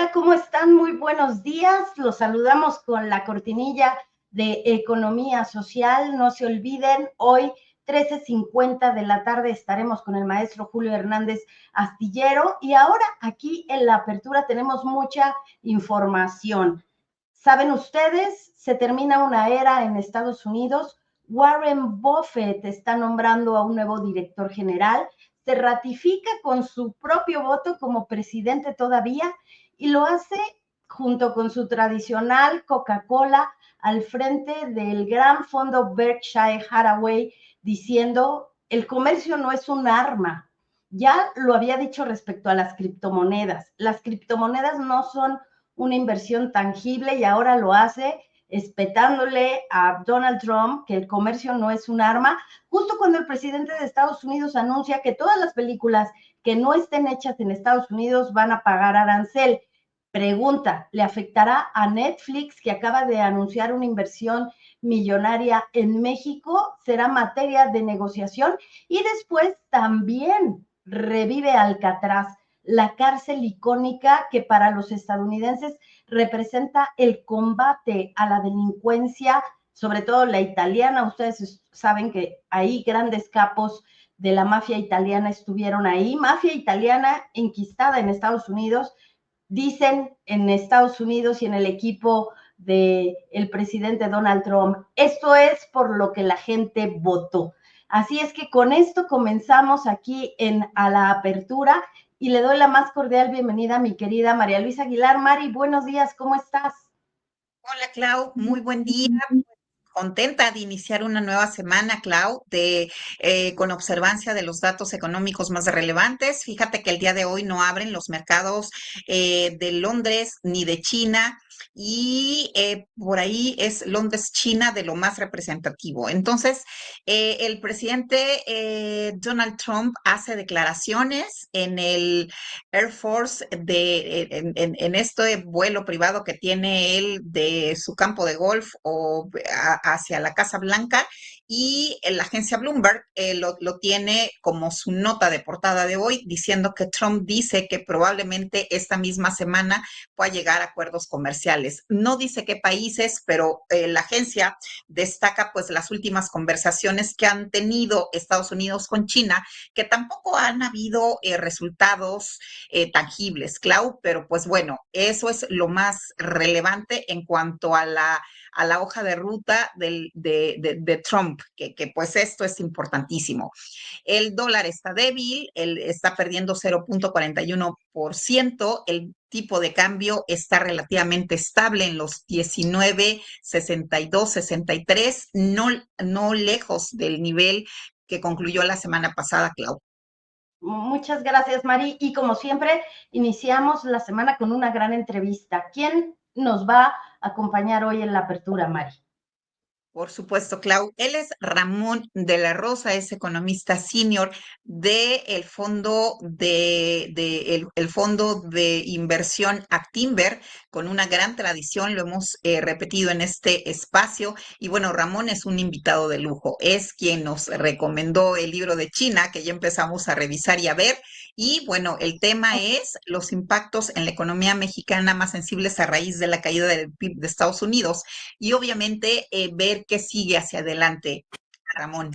Hola, ¿cómo están? Muy buenos días. Los saludamos con la cortinilla de Economía Social. No se olviden, hoy 13:50 de la tarde estaremos con el maestro Julio Hernández Astillero y ahora aquí en la apertura tenemos mucha información. Saben ustedes, se termina una era en Estados Unidos. Warren Buffett está nombrando a un nuevo director general, se ratifica con su propio voto como presidente todavía y lo hace junto con su tradicional Coca-Cola al frente del gran fondo Berkshire Hathaway, diciendo, el comercio no es un arma. Ya lo había dicho respecto a las criptomonedas. Las criptomonedas no son una inversión tangible y ahora lo hace espetándole a Donald Trump que el comercio no es un arma, justo cuando el presidente de Estados Unidos anuncia que todas las películas que no estén hechas en Estados Unidos van a pagar arancel. Pregunta, ¿le afectará a Netflix, que acaba de anunciar una inversión millonaria en México? ¿Será materia de negociación? Y después también revive Alcatraz, la cárcel icónica que para los estadounidenses representa el combate a la delincuencia, sobre todo la italiana. Ustedes saben que ahí grandes capos de la mafia italiana estuvieron ahí, mafia italiana enquistada en Estados Unidos, dicen en Estados Unidos y en el equipo del presidente Donald Trump. Esto es por lo que la gente votó. Así es que con esto comenzamos aquí a la apertura y le doy la más cordial bienvenida a mi querida María Luisa Aguilar. Mari, buenos días, ¿cómo estás? Hola, Clau, muy buen día. Contenta de iniciar una nueva semana, Clau, con observancia de los datos económicos más relevantes. Fíjate que el día de hoy no abren los mercados de Londres ni de China y por ahí es Londres-China de lo más representativo. Entonces, el presidente Donald Trump hace declaraciones en el Air Force en este vuelo privado que tiene él de su campo de golf hacia la Casa Blanca y la agencia Bloomberg lo tiene como su nota de portada de hoy, diciendo que Trump dice que probablemente esta misma semana pueda llegar a acuerdos comerciales. No dice qué países, pero la agencia destaca pues las últimas conversaciones que han tenido Estados Unidos con China, que tampoco han habido resultados tangibles, Clau, pero pues bueno, eso es lo más relevante en cuanto a la hoja de ruta de Trump, que pues esto es importantísimo. El dólar está débil, está perdiendo 0.41%, el tipo de cambio está relativamente estable en los 19.62, 63, no lejos del nivel que concluyó la semana pasada, Clau. Muchas gracias, Mari. Y como siempre, iniciamos la semana con una gran entrevista. ¿Quién nos va a acompañar hoy en la apertura, Mari? Por supuesto, Clau. Él es Ramón de la Rosa, es economista senior del fondo el fondo de inversión Actinver, con una gran tradición, lo hemos repetido en este espacio. Y bueno, Ramón es un invitado de lujo, es quien nos recomendó el libro de China, que ya empezamos a revisar y a ver. Y bueno, el tema es los impactos en la economía mexicana más sensibles a raíz de la caída del PIB de Estados Unidos y obviamente ver qué sigue hacia adelante. Ramón,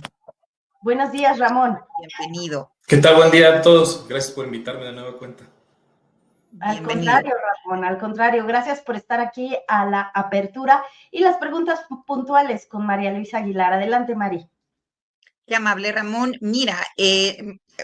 Buenos días, Ramón. bienvenido, ¿Qué tal? Buen día a todos. Gracias por invitarme de nueva cuenta. Al bienvenido. contrario, Ramón, al contrario, gracias por estar aquí a la apertura y las preguntas puntuales con María Luisa Aguilar. Adelante, Mari. Qué amable, Ramón. Mira,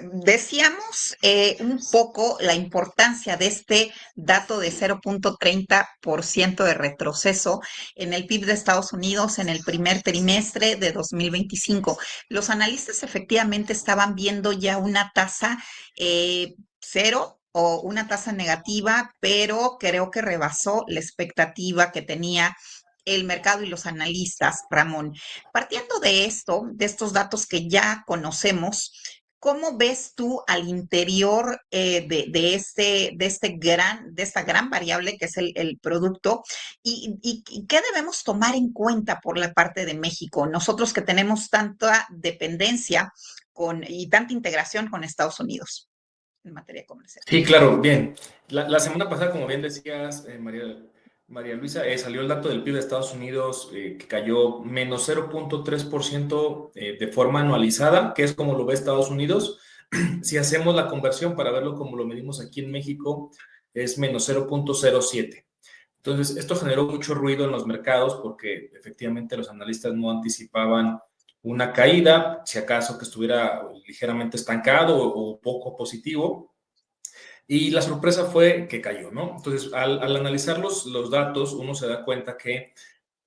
decíamos un poco la importancia de este dato de 0.30% de retroceso en el PIB de Estados Unidos en el primer trimestre de 2025. Los analistas efectivamente estaban viendo ya una tasa cero o una tasa negativa, pero creo que rebasó la expectativa que tenía el mercado y los analistas, Ramón. Partiendo de esto, de estos datos que ya conocemos, ¿cómo ves tú al interior de esta gran variable que es el producto? Y qué debemos tomar en cuenta por la parte de México? Nosotros que tenemos tanta dependencia y tanta integración con Estados Unidos. en materia comercial. Sí, claro, bien. La semana pasada, como bien decías, María Luisa, salió el dato del PIB de Estados Unidos que cayó menos 0.3% de forma anualizada, que es como lo ve Estados Unidos. Si hacemos la conversión para verlo como lo medimos aquí en México, es menos 0.07. Entonces, esto generó mucho ruido en los mercados porque efectivamente los analistas no anticipaban una caída, si acaso que estuviera ligeramente estancado o poco positivo. Y la sorpresa fue que cayó, ¿no? Entonces, al analizar los datos, uno se da cuenta que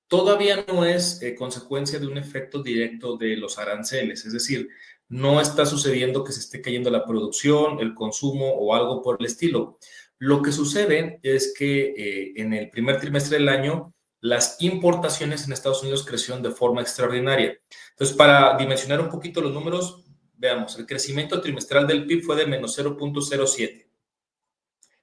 todavía no es consecuencia de un efecto directo de los aranceles, es decir, no está sucediendo que se esté cayendo la producción, el consumo o algo por el estilo. Lo que sucede es que en el primer trimestre del año, las importaciones en Estados Unidos crecieron de forma extraordinaria. Entonces, para dimensionar un poquito los números, veamos, el crecimiento trimestral del PIB fue de menos 0.07.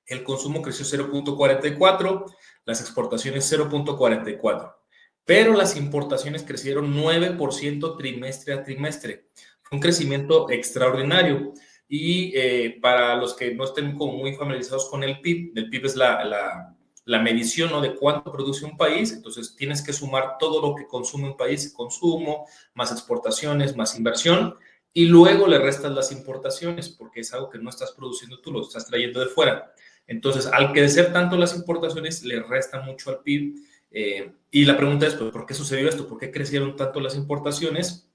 El consumo creció 0.44, las exportaciones 0.44, pero las importaciones crecieron 9% trimestre a trimestre. Fue un crecimiento extraordinario. Y para los que no estén como muy familiarizados con el PIB es la medición, ¿no?, de cuánto produce un país. Entonces tienes que sumar todo lo que consume un país, consumo, más exportaciones, más inversión, y luego le restas las importaciones, porque es algo que no estás produciendo tú, lo estás trayendo de fuera. Entonces, al crecer tanto las importaciones, le resta mucho al PIB. Y la pregunta es, pues, ¿por qué sucedió esto? ¿Por qué crecieron tanto las importaciones?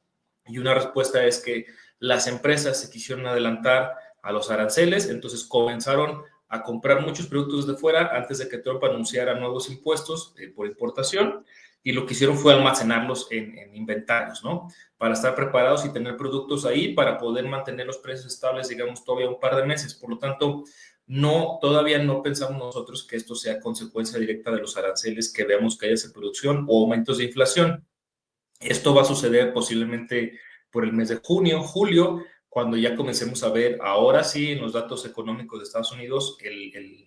Y una respuesta es que las empresas se quisieron adelantar a los aranceles, entonces comenzaron a comprar muchos productos de fuera antes de que Trump anunciara nuevos impuestos por importación, y lo que hicieron fue almacenarlos en inventarios, ¿no? Para estar preparados y tener productos ahí para poder mantener los precios estables, digamos, todavía un par de meses. Por lo tanto, no, todavía no pensamos nosotros que esto sea consecuencia directa de los aranceles que veamos que haya de producción o aumentos de inflación. Esto va a suceder posiblemente por el mes de junio, julio, cuando ya comencemos a ver, ahora sí, en los datos económicos de Estados Unidos,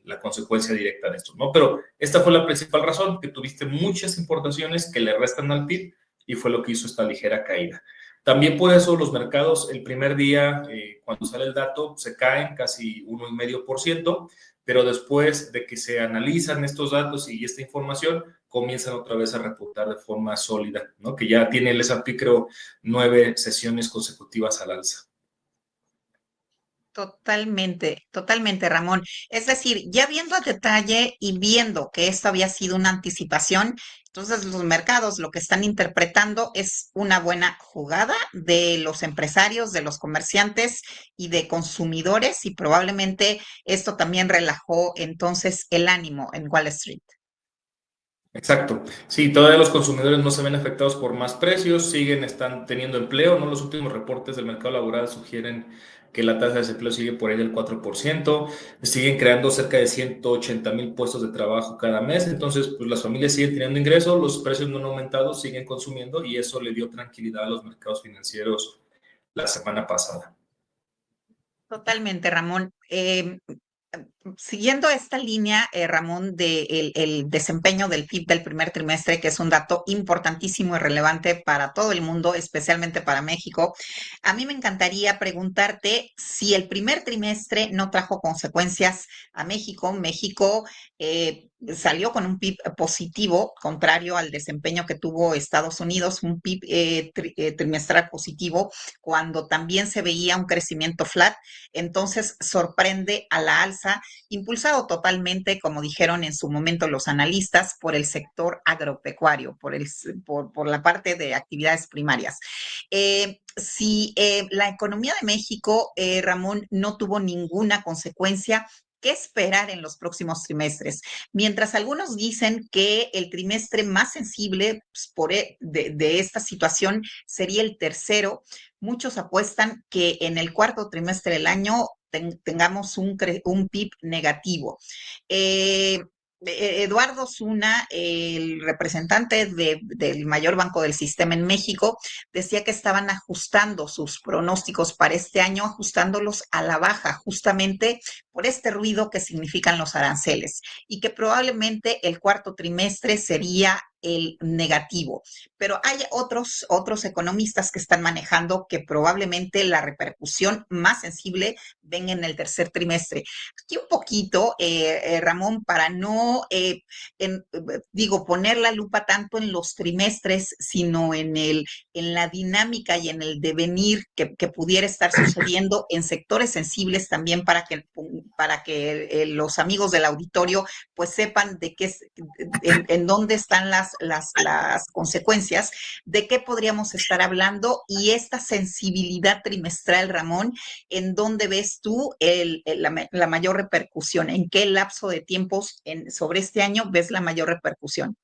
la consecuencia directa de esto, ¿no? Pero esta fue la principal razón, que tuviste muchas importaciones que le restan al PIB y fue lo que hizo esta ligera caída. También por eso los mercados el primer día, cuando sale el dato, se caen casi 1,5%, pero después de que se analizan estos datos y esta información, comienzan otra vez a repuntar de forma sólida, ¿no? Que ya tiene el S&P, creo, 9 sesiones consecutivas al alza. Totalmente, totalmente, Ramón. Es decir, ya viendo a detalle y viendo que esto había sido una anticipación, entonces los mercados lo que están interpretando es una buena jugada de los empresarios, de los comerciantes y de consumidores, y probablemente esto también relajó entonces el ánimo en Wall Street. Exacto. Sí, todavía los consumidores no se ven afectados por más precios, están teniendo empleo, ¿no? Los últimos reportes del mercado laboral sugieren que la tasa de desempleo sigue por ahí del 4%, siguen creando cerca de 180,000 puestos de trabajo cada mes, entonces pues las familias siguen teniendo ingresos, los precios no han aumentado, siguen consumiendo, y eso le dio tranquilidad a los mercados financieros la semana pasada. Totalmente, Ramón. Siguiendo esta línea, Ramón, de el desempeño del PIB del primer trimestre, que es un dato importantísimo y relevante para todo el mundo, especialmente para México, a mí me encantaría preguntarte si el primer trimestre no trajo consecuencias a México. México salió con un PIB positivo, contrario al desempeño que tuvo Estados Unidos, un PIB trimestral positivo, cuando también se veía un crecimiento flat. Entonces sorprende a la alza, impulsado totalmente, como dijeron en su momento los analistas, por el sector agropecuario, por la parte de actividades primarias. Si la economía de México, Ramón, no tuvo ninguna consecuencia, ¿qué esperar en los próximos trimestres? Mientras algunos dicen que el trimestre más sensible pues, de esta situación sería el tercero, muchos apuestan que en el cuarto trimestre del año tengamos un PIB negativo. Eduardo Zuna, el representante del mayor banco del sistema en México, decía que estaban ajustando sus pronósticos para este año, ajustándolos a la baja, justamente por este ruido que significan los aranceles, y que probablemente el cuarto trimestre sería el negativo. Pero hay otros economistas que están manejando que probablemente la repercusión más sensible venga en el tercer trimestre. Aquí un poquito, Ramón, para no, poner la lupa tanto en los trimestres, sino en la dinámica y en el devenir que pudiera estar sucediendo en sectores sensibles también para que los amigos del auditorio pues sepan de qué en dónde están las consecuencias, de qué podríamos estar hablando y esta sensibilidad trimestral, Ramón, ¿en dónde ves tú la mayor repercusión? ¿En qué lapso de tiempos sobre este año ves la mayor repercusión?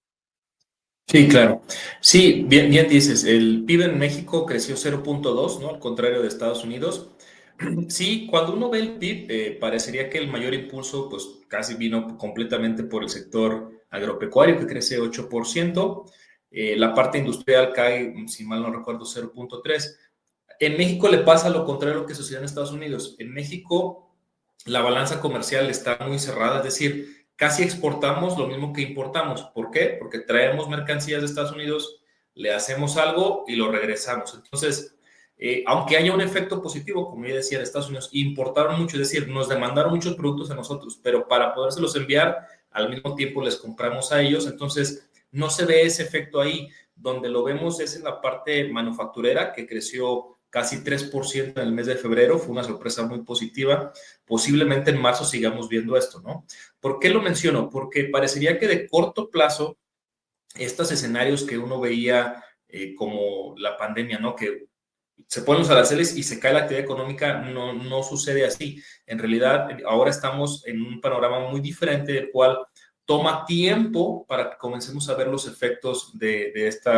Sí, claro. Sí, bien dices, el PIB en México creció 0.2, ¿no? Al contrario de Estados Unidos. Sí, cuando uno ve el PIB, parecería que el mayor impulso, pues casi vino completamente por el sector agropecuario, que crece 8%. La parte industrial cae, si mal no recuerdo, 0.3. En México le pasa lo contrario a lo que sucedió en Estados Unidos. En México la balanza comercial está muy cerrada, es decir, casi exportamos lo mismo que importamos. ¿Por qué? Porque traemos mercancías de Estados Unidos, le hacemos algo y lo regresamos. Entonces, aunque haya un efecto positivo, como yo decía, de Estados Unidos, importaron mucho, es decir, nos demandaron muchos productos a nosotros, pero para podérselos enviar, al mismo tiempo les compramos a ellos. Entonces, no se ve ese efecto ahí. Donde lo vemos es en la parte manufacturera, que creció casi 3% en el mes de febrero, fue una sorpresa muy positiva. Posiblemente en marzo sigamos viendo esto, ¿no? ¿Por qué lo menciono? Porque parecería que de corto plazo, estos escenarios que uno veía como la pandemia, ¿no? Que se ponen los aranceles y se cae la actividad económica, no sucede así. En realidad, ahora estamos en un panorama muy diferente, del cual toma tiempo para que comencemos a ver los efectos de este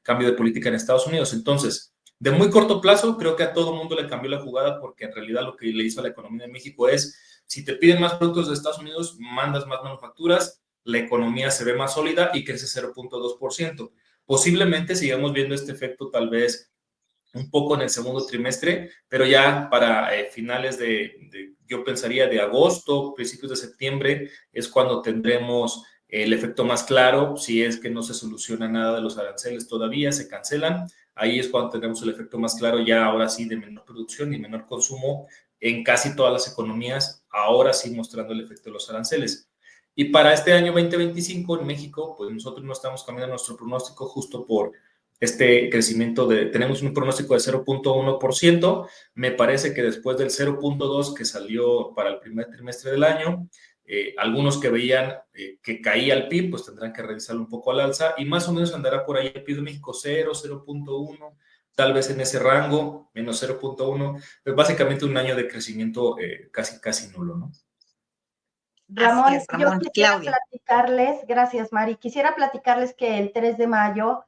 cambio de política en Estados Unidos. Entonces, de muy corto plazo, creo que a todo mundo le cambió la jugada, porque en realidad lo que le hizo a la economía de México es, si te piden más productos de Estados Unidos, mandas más manufacturas, la economía se ve más sólida y crece 0.2%. Posiblemente sigamos viendo este efecto tal vez un poco en el segundo trimestre, pero ya para finales yo pensaría de agosto, principios de septiembre, es cuando tendremos el efecto más claro. Si es que no se soluciona nada de los aranceles todavía, se cancelan, ahí es cuando tendremos el efecto más claro, ya ahora sí, de menor producción y menor consumo en casi todas las economías, ahora sí mostrando el efecto de los aranceles. Y para este año 2025 en México, pues nosotros no estamos cambiando nuestro pronóstico justo por este crecimiento tenemos un pronóstico de 0.1%. Me parece que después del 0.2 que salió para el primer trimestre del año, algunos que veían que caía el PIB, pues tendrán que revisarlo un poco al alza, y más o menos andará por ahí el PIB de México 0, 0.1, tal vez en ese rango, menos 0.1, pues básicamente un año de crecimiento casi nulo, ¿no? Así Ramón, es, yo Ramón. quisiera Claudia. platicarles, gracias Mari, quisiera platicarles que el 3 de mayo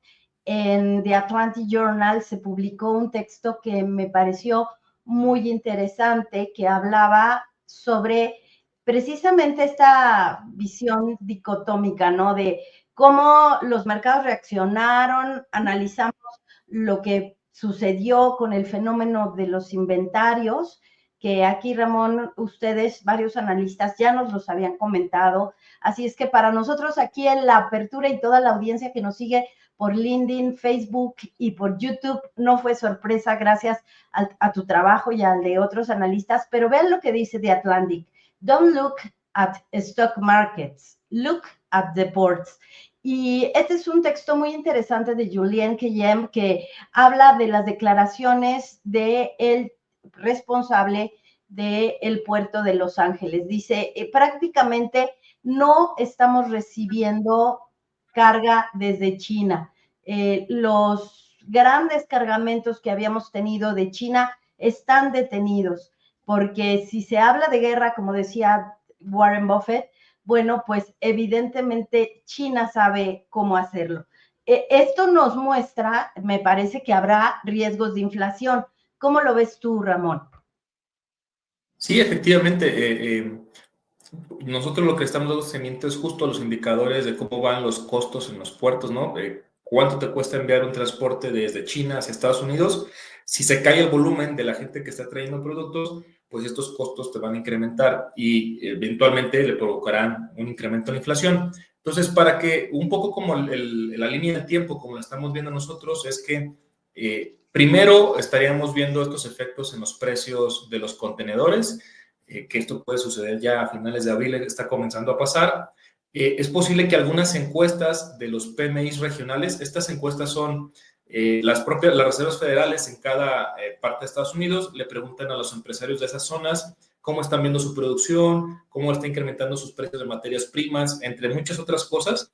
en The Atlantic Journal se publicó un texto que me pareció muy interesante, que hablaba sobre precisamente esta visión dicotómica, ¿no? De cómo los mercados reaccionaron, analizamos lo que sucedió con el fenómeno de los inventarios, que aquí, Ramón, ustedes, varios analistas, ya nos los habían comentado. Así es que para nosotros aquí en la apertura y toda la audiencia que nos sigue por LinkedIn, Facebook y por YouTube, no fue sorpresa gracias a tu trabajo y al de otros analistas, pero vean lo que dice The Atlantic. Don't look at stock markets, look at the ports. Y este es un texto muy interesante de Julien Guillem que habla de las declaraciones del responsable del puerto de Los Ángeles. Dice, prácticamente no estamos recibiendo carga desde China. Los grandes cargamentos que habíamos tenido de China están detenidos, porque si se habla de guerra, como decía Warren Buffett, bueno, pues evidentemente China sabe cómo hacerlo. Esto nos muestra, me parece que habrá riesgos de inflación. ¿Cómo lo ves tú, Ramón? Sí, efectivamente. Nosotros lo que estamos dando seguimiento es justo a los indicadores de cómo van los costos en los puertos, ¿no? ¿Cuánto te cuesta enviar un transporte desde China hacia Estados Unidos? Si se cae el volumen de la gente que está trayendo productos, pues estos costos te van a incrementar y eventualmente le provocarán un incremento en la inflación. Entonces, para que un poco como la línea del tiempo, como la estamos viendo nosotros, es que primero estaríamos viendo estos efectos en los precios de los contenedores, que esto puede suceder ya a finales de abril, está comenzando a pasar. Es posible que algunas encuestas de los PMIs regionales, estas encuestas son las reservas federales en cada parte de Estados Unidos, le preguntan a los empresarios de esas zonas cómo están viendo su producción, cómo está incrementando sus precios de materias primas, entre muchas otras cosas.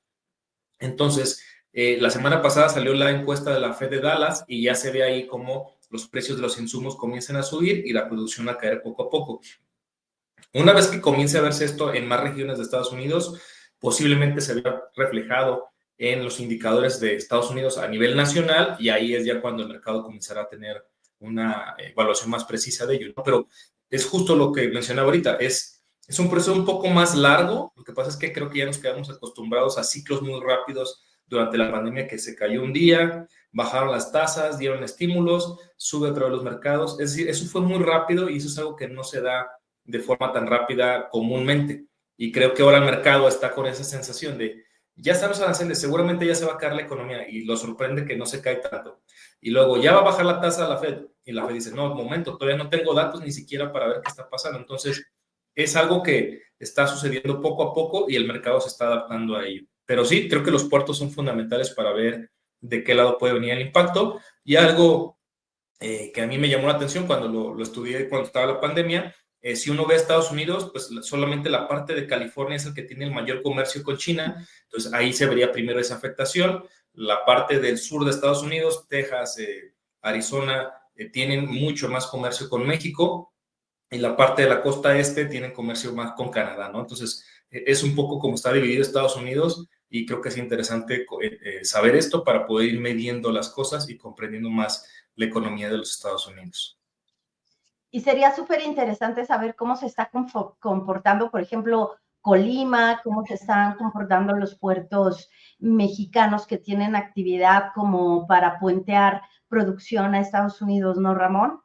Entonces, la semana pasada salió la encuesta de la Fed de Dallas y ya se ve ahí cómo los precios de los insumos comienzan a subir y la producción a caer poco a poco. Una vez que comience a verse esto en más regiones de Estados Unidos, posiblemente se vea reflejado en los indicadores de Estados Unidos a nivel nacional y ahí es ya cuando el mercado comenzará a tener una evaluación más precisa de ello, ¿no? Pero es justo lo que mencionaba ahorita, es un proceso un poco más largo. Lo que pasa es que creo que ya nos quedamos acostumbrados a ciclos muy rápidos durante la pandemia, que se cayó un día, bajaron las tasas, dieron estímulos, sube otra vez los mercados. Es decir, eso fue muy rápido y eso es algo que no se da de forma tan rápida comúnmente. Y creo que ahora el mercado está con esa sensación de, ya están los aranceles, seguramente ya se va a caer la economía y lo sorprende que no se cae tanto. Y luego ya va a bajar la tasa de la Fed y la Fed dice, no, momento, todavía no tengo datos ni siquiera para ver qué está pasando. Entonces, es algo que está sucediendo poco a poco y el mercado se está adaptando a ello. Pero sí, creo que los puertos son fundamentales para ver de qué lado puede venir el impacto. Y algo que a mí me llamó la atención cuando lo estudié cuando estaba la pandemia, si uno ve a Estados Unidos, pues solamente la parte de California es el que tiene el mayor comercio con China, entonces ahí se vería primero esa afectación. La parte del sur de Estados Unidos, Texas, Arizona, tienen mucho más comercio con México, y la parte de la costa este tienen comercio más con Canadá, ¿no? Entonces, es un poco como está dividido Estados Unidos y creo que es interesante saber esto para poder ir midiendo las cosas y comprendiendo más la economía de los Estados Unidos. Y sería súper interesante saber cómo se está comportando, por ejemplo, Colima, cómo se están comportando los puertos mexicanos que tienen actividad como para puentear producción a Estados Unidos, ¿no, Ramón?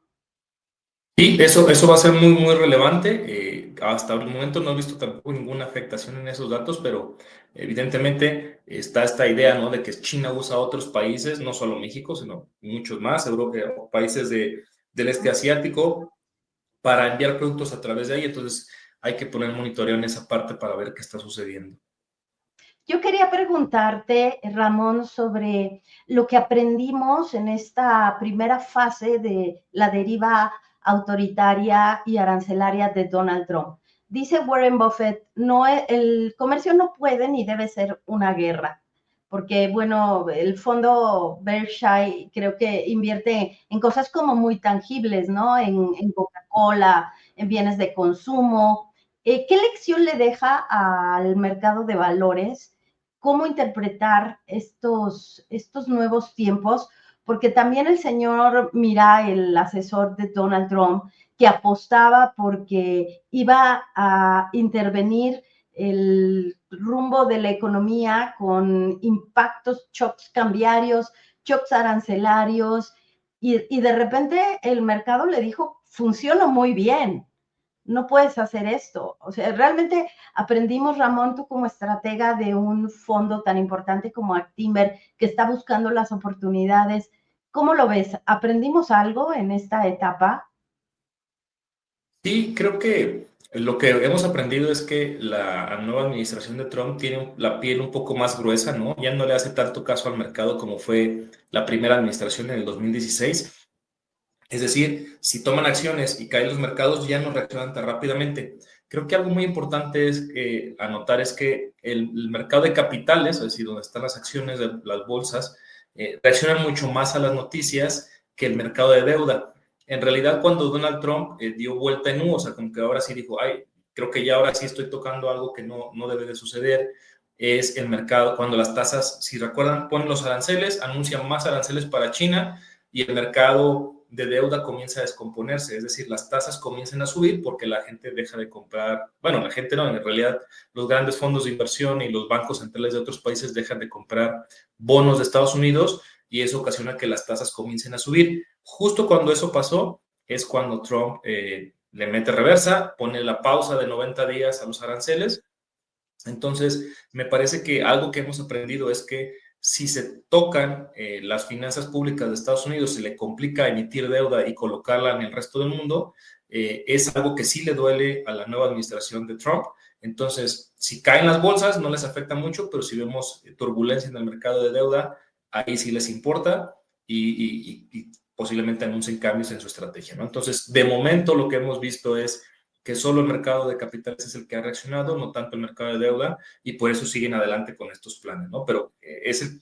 Sí, eso va a ser muy, muy relevante. Hasta el momento no he visto tampoco ninguna afectación en esos datos, pero evidentemente está esta idea, ¿no? De que China usa a otros países, no solo México, sino muchos más, Europa, países del este asiático, para enviar productos a través de ahí. Entonces hay que poner monitoreo en esa parte para ver qué está sucediendo. Yo quería preguntarte, Ramón, sobre lo que aprendimos en esta primera fase de la deriva autoritaria y arancelaria de Donald Trump. Dice Warren Buffett, no, el comercio no puede ni debe ser una guerra, porque, bueno, el fondo Berkshire creo que invierte en cosas como muy tangibles, ¿no? En Coca-Cola, en bienes de consumo. ¿Qué lección le deja al mercado de valores? ¿Cómo interpretar estos nuevos tiempos? Porque también el señor Mira, el asesor de Donald Trump, que apostaba porque iba a intervenir el rumbo de la economía con impactos, shocks cambiarios, shocks arancelarios, y de repente el mercado le dijo, funciona muy bien, no puedes hacer esto. O sea, realmente aprendimos, Ramón, tú como estratega de un fondo tan importante como Actinver, que está buscando las oportunidades. ¿Cómo lo ves? ¿Aprendimos algo en esta etapa? Sí, creo que lo que hemos aprendido es que la nueva administración de Trump tiene la piel un poco más gruesa, ¿no? Ya no le hace tanto caso al mercado como fue la primera administración en el 2016. Es decir, si toman acciones y caen los mercados, ya no reaccionan tan rápidamente. Creo que algo muy importante es anotar es que el mercado de capitales, es decir, donde están las acciones de las bolsas, reaccionan mucho más a las noticias que el mercado de deuda. En realidad, cuando Donald Trump dio vuelta en U, o sea, como que ahora sí dijo, ay, creo que ya ahora sí estoy tocando algo que no debe de suceder, es el mercado, cuando las tasas, si recuerdan, ponen los aranceles, anuncian más aranceles para China y el mercado de deuda comienza a descomponerse, es decir, las tasas comienzan a subir porque la gente deja de comprar, bueno, la gente no, en realidad los grandes fondos de inversión y los bancos centrales de otros países dejan de comprar bonos de Estados Unidos y eso ocasiona que las tasas comiencen a subir. Justo cuando eso pasó es cuando Trump le mete reversa, pone la pausa de 90 días a los aranceles. Entonces, me parece que algo que hemos aprendido es que si se tocan las finanzas públicas de Estados Unidos, se le complica emitir deuda y colocarla en el resto del mundo, es algo que sí le duele a la nueva administración de Trump. Entonces, si caen las bolsas, no les afecta mucho, pero si vemos turbulencia en el mercado de deuda, ahí sí les importa y posiblemente anuncien cambios en su estrategia, ¿no? Entonces, de momento lo que hemos visto es que solo el mercado de capitales es el que ha reaccionado, no tanto el mercado de deuda, y por eso siguen adelante con estos planes, ¿no? Pero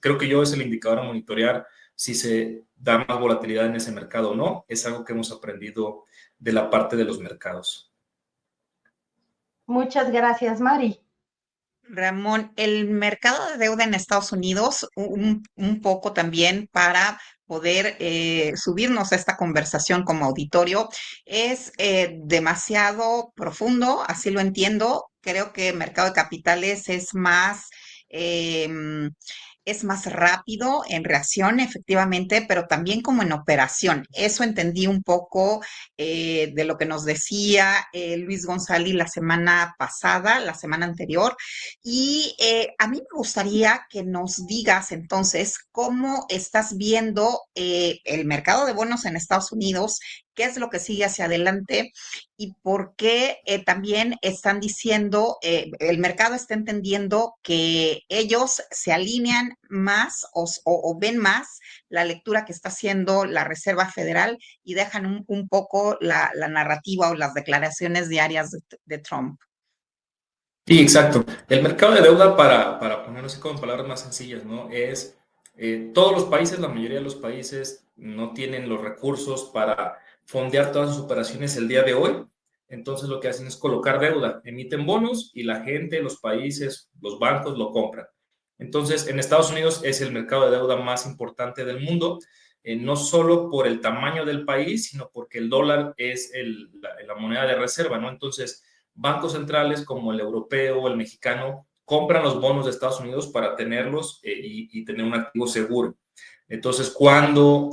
creo que yo es el indicador a monitorear si se da más volatilidad en ese mercado o no. Es algo que hemos aprendido de la parte de los mercados. Muchas gracias, Mari. Ramón, el mercado de deuda en Estados Unidos, un poco también para poder subirnos a esta conversación como auditorio, es demasiado profundo, así lo entiendo. Creo que el mercado de capitales es más rápido en reacción, efectivamente, pero también como en operación. Eso entendí un poco de lo que nos decía Luis González la semana pasada, la semana anterior. Y a mí me gustaría que nos digas entonces cómo estás viendo el mercado de bonos en Estados Unidos, qué es lo que sigue hacia adelante y por qué también están diciendo, el mercado está entendiendo que ellos se alinean más o ven más la lectura que está haciendo la Reserva Federal y dejan un poco la narrativa o las declaraciones diarias de Trump. Sí, exacto. El mercado de deuda, para ponerlo así como en palabras más sencillas, ¿no? Es todos los países, la mayoría de los países no tienen los recursos para fondear todas sus operaciones el día de hoy. Entonces lo que hacen es colocar deuda, emiten bonos y la gente, los países, los bancos lo compran. Entonces, en Estados Unidos es el mercado de deuda más importante del mundo, no solo por el tamaño del país, sino porque el dólar es la moneda de reserva, ¿no? Entonces, bancos centrales como el europeo o el mexicano compran los bonos de Estados Unidos para tenerlos y tener un activo seguro. Entonces, cuando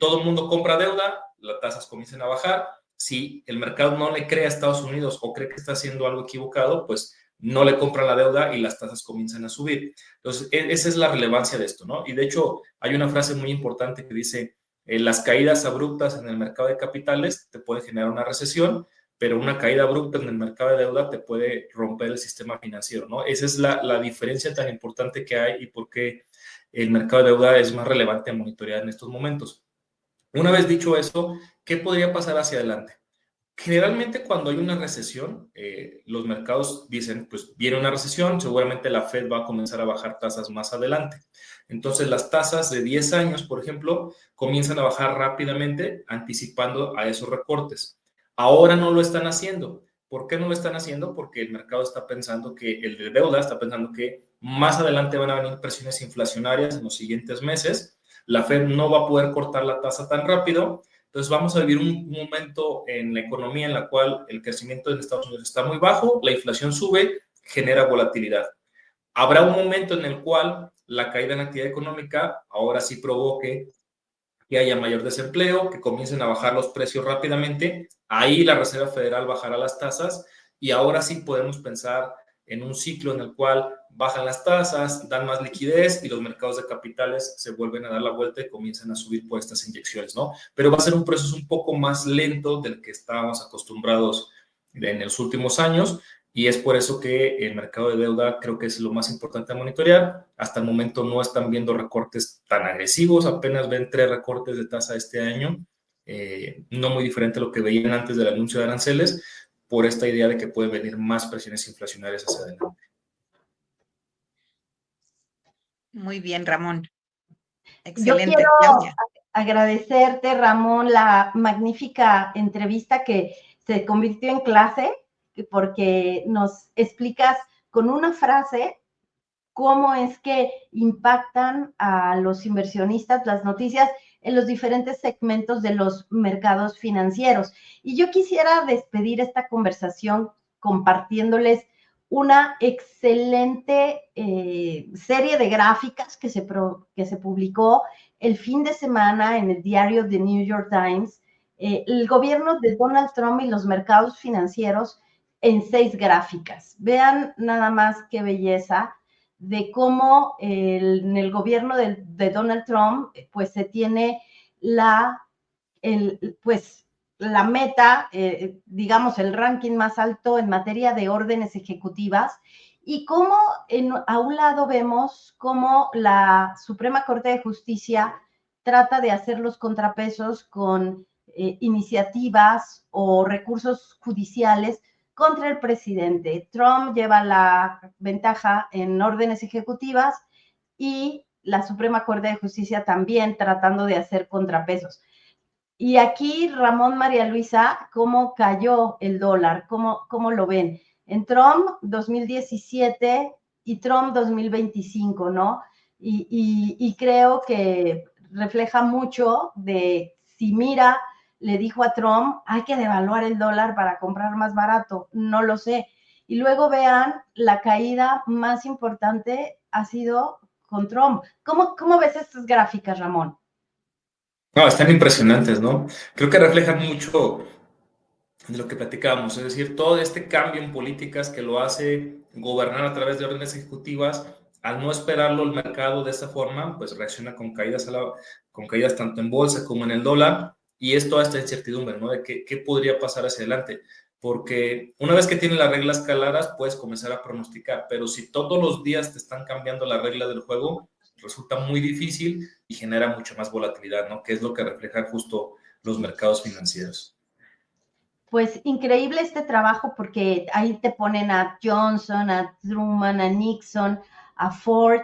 todo el mundo compra deuda, las tasas comienzan a bajar. Si el mercado no le cree a Estados Unidos o cree que está haciendo algo equivocado, pues no le compran la deuda y las tasas comienzan a subir. Entonces, esa es la relevancia de esto, ¿no? Y de hecho, hay una frase muy importante que dice, las caídas abruptas en el mercado de capitales te pueden generar una recesión, pero una caída abrupta en el mercado de deuda te puede romper el sistema financiero, ¿no? Esa es la diferencia tan importante que hay y por qué el mercado de deuda es más relevante a monitorear en estos momentos. Una vez dicho eso, ¿qué podría pasar hacia adelante? Generalmente cuando hay una recesión, los mercados dicen, pues viene una recesión, seguramente la Fed va a comenzar a bajar tasas más adelante. Entonces las tasas de 10 años, por ejemplo, comienzan a bajar rápidamente, anticipando a esos recortes. Ahora no lo están haciendo. ¿Por qué no lo están haciendo? Porque el mercado está pensando que, el de deuda está pensando que más adelante van a venir presiones inflacionarias en los siguientes meses. La Fed no va a poder cortar la tasa tan rápido. Entonces vamos a vivir un momento en la economía en la cual el crecimiento en Estados Unidos está muy bajo, la inflación sube, genera volatilidad. Habrá un momento en el cual la caída en la actividad económica ahora sí provoque que haya mayor desempleo, que comiencen a bajar los precios rápidamente. Ahí la Reserva Federal bajará las tasas y ahora sí podemos pensar en un ciclo en el cual bajan las tasas, dan más liquidez y los mercados de capitales se vuelven a dar la vuelta y comienzan a subir por estas inyecciones, ¿no? Pero va a ser un proceso un poco más lento del que estábamos acostumbrados en los últimos años y es por eso que el mercado de deuda creo que es lo más importante a monitorear. Hasta el momento no están viendo recortes tan agresivos, apenas ven 3 recortes de tasa este año, no muy diferente a lo que veían antes del anuncio de aranceles, por esta idea de que pueden venir más presiones inflacionarias hacia adelante. Muy bien, Ramón. Yo Excelente, quiero Claudia. agradecerte, Ramón, la magnífica entrevista que se convirtió en clase, porque nos explicas con una frase cómo es que impactan a los inversionistas las noticias en los diferentes segmentos de los mercados financieros. Y yo quisiera despedir esta conversación compartiéndoles una excelente serie de gráficas que se publicó el fin de semana en el diario The New York Times, el gobierno de Donald Trump y los mercados financieros en 6 gráficas. Vean nada más qué belleza de cómo en el gobierno de Donald Trump pues se tiene pues la meta, digamos, el ranking más alto en materia de órdenes ejecutivas, y cómo a un lado vemos cómo la Suprema Corte de Justicia trata de hacer los contrapesos con iniciativas o recursos judiciales contra el presidente. Trump lleva la ventaja en órdenes ejecutivas y la Suprema Corte de Justicia también tratando de hacer contrapesos. Y aquí, Ramón, María Luisa, ¿cómo cayó el dólar? ¿Cómo lo ven? En Trump 2017 y Trump 2025, ¿no? Y creo que refleja mucho de si Mira le dijo a Trump, hay que devaluar el dólar para comprar más barato, no lo sé. Y luego vean, la caída más importante ha sido con Trump. ¿Cómo ves estas gráficas, Ramón? No, están impresionantes, ¿no? Creo que reflejan mucho de lo que platicábamos, es decir, todo este cambio en políticas que lo hace gobernar a través de órdenes ejecutivas, al no esperarlo el mercado de esa forma, pues reacciona con caídas, con caídas tanto en bolsa como en el dólar, y es toda esta incertidumbre, ¿no? De qué podría pasar hacia adelante, porque una vez que tienes las reglas claras, puedes comenzar a pronosticar, pero si todos los días te están cambiando la regla del juego, resulta muy difícil y genera mucho más volatilidad, ¿no? Que es lo que reflejan justo los mercados financieros. Pues increíble este trabajo porque ahí te ponen a Johnson, a Truman, a Nixon, a Ford.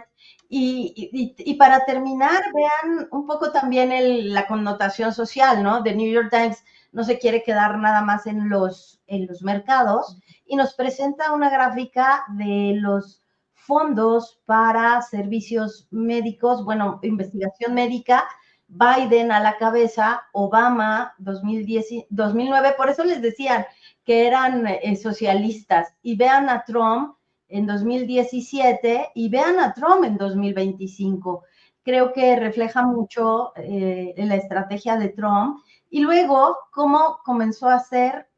Y para terminar, vean un poco también la connotación social, ¿no? The New York Times no se quiere quedar nada más en los mercados y nos presenta una gráfica de los fondos para servicios médicos, bueno, investigación médica. Biden a la cabeza, Obama 2009, por eso les decían que eran socialistas, y vean a Trump en 2017 y vean a Trump en 2025. Creo que refleja mucho la estrategia de Trump, y luego cómo comenzó a ser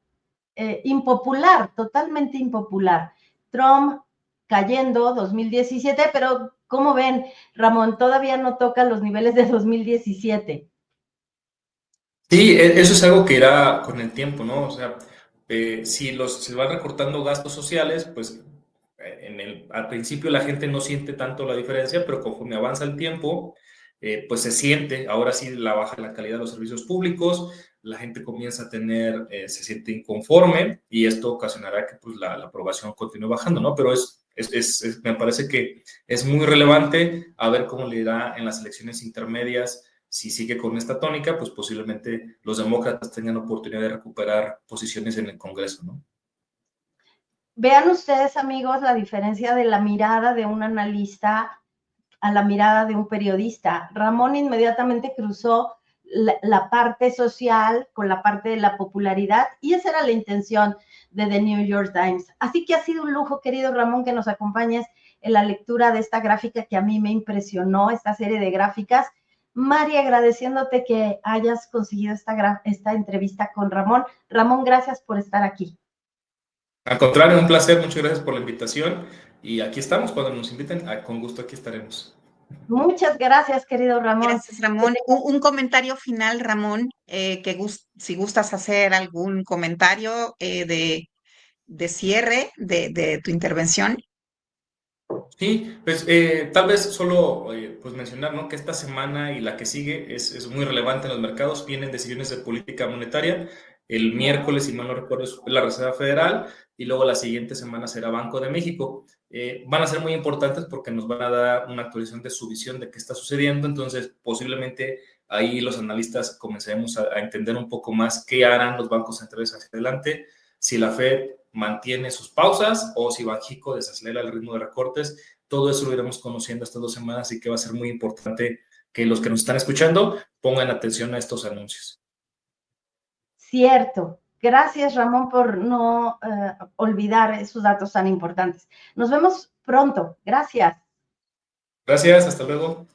impopular, totalmente impopular. Trump cayendo 2017, pero ¿cómo ven, Ramón? Todavía no toca los niveles de 2017. Sí, eso es algo que irá con el tiempo, ¿no? O sea, si se van recortando gastos sociales, pues al principio la gente no siente tanto la diferencia, pero conforme avanza el tiempo, pues se siente, ahora sí la baja en la calidad de los servicios públicos, la gente comienza a se siente inconforme y esto ocasionará que pues, la aprobación continúe bajando, ¿no? Pero me parece que es muy relevante a ver cómo le irá en las elecciones intermedias. Si sigue con esta tónica, pues posiblemente los demócratas tengan oportunidad de recuperar posiciones en el Congreso, ¿no? Vean ustedes, amigos, la diferencia de la mirada de un analista a la mirada de un periodista. Ramón inmediatamente cruzó la parte social con la parte de la popularidad, y esa era la intención de The New York Times. Así que ha sido un lujo, querido Ramón, que nos acompañes en la lectura de esta gráfica que a mí me impresionó, esta serie de gráficas. Mari, agradeciéndote que hayas conseguido esta entrevista con Ramón. Ramón, gracias por estar aquí. Al contrario, un placer, muchas gracias por la invitación y aquí estamos, cuando nos inviten, con gusto aquí estaremos. Muchas gracias, querido Ramón. Gracias, Ramón. Un comentario final, Ramón, si gustas hacer algún comentario de cierre de tu intervención. Sí, pues tal vez solo pues mencionar, ¿no? Que esta semana y la que sigue es muy relevante en los mercados. Vienen decisiones de política monetaria. El miércoles, si mal no recuerdo, es la Reserva Federal y luego la siguiente semana será Banco de México. Van a ser muy importantes porque nos van a dar una actualización de su visión de qué está sucediendo. Entonces, posiblemente ahí los analistas comenzaremos a entender un poco más qué harán los bancos centrales hacia adelante, si la Fed mantiene sus pausas o si Banxico desacelera el ritmo de recortes. Todo eso lo iremos conociendo estas 2 semanas y que va a ser muy importante que los que nos están escuchando pongan atención a estos anuncios. Cierto. Gracias, Ramón, por no olvidar esos datos tan importantes. Nos vemos pronto. Gracias. Gracias, hasta luego.